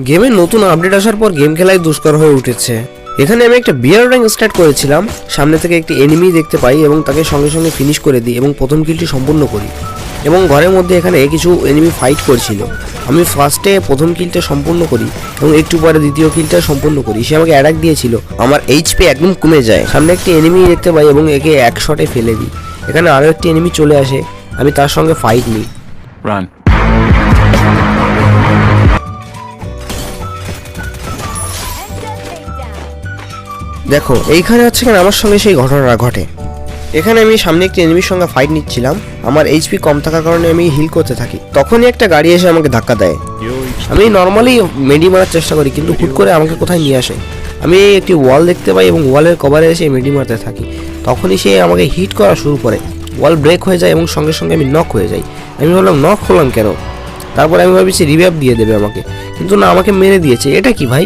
গেমের নতুন আপডেট আসার পর গেম খেলাই দুষ্কর হয়ে উঠেছে। এখানে আমি একটা বিয়ার র্যাঙ্ক স্টার্ট করেছিলাম, সামনে থেকে একটি এনিমি দেখতে পাই এবং তাকে সঙ্গে সঙ্গে ফিনিশ করে দিই এবং প্রথম কিলটি সম্পূর্ণ করি। এবং ঘরের মধ্যে এখানে কিছু এনিমি ফাইট করছিল, আমি ফার্স্টে প্রথম কিলটা সম্পূর্ণ করি এবং একটু পরে দ্বিতীয় কিলটা সম্পূর্ণ করি। সে আমাকে অ্যাটাক দিয়েছিল, আমার এইচপি একদম কমে যায়। সামনে একটি এনিমি দেখতে পাই এবং একে এক শটে ফেলে দিই। এখানে আরও একটি এনিমি চলে আসে, আমি তার সঙ্গে ফাইট নিই। Run. দেখো এইখানে হচ্ছে কেন আমার সঙ্গে সেই ঘটনাটা ঘটে। এখানে আমি সামনে একটি এনিমির সঙ্গে ফাইট নিচ্ছিলাম, আমার এইচপি কম থাকার কারণে আমি হিল করতে থাকি। তখনই একটা গাড়ি এসে আমাকে ধাক্কা দেয়। আমি নর্মালি মেডি মারার চেষ্টা করি, কিন্তু হুট করে আমাকে কোথায় নিয়ে আসে। আমি একটি ওয়াল দেখতে পাই এবং ওয়ালের কভারে এসে মেডি মারতে থাকি। তখনই সে আমাকে হিট করা শুরু করে, ওয়াল ব্রেক হয়ে যায় এবং সঙ্গে সঙ্গে আমি নক হয়ে যাই। আমি ভাবলাম নক হলাম কেন, তারপরে আমি ভাবছি রিভাইভ দিয়ে দেবে আমাকে, কিন্তু না, আমাকে মেরে দিয়েছে। এটা কি ভাই?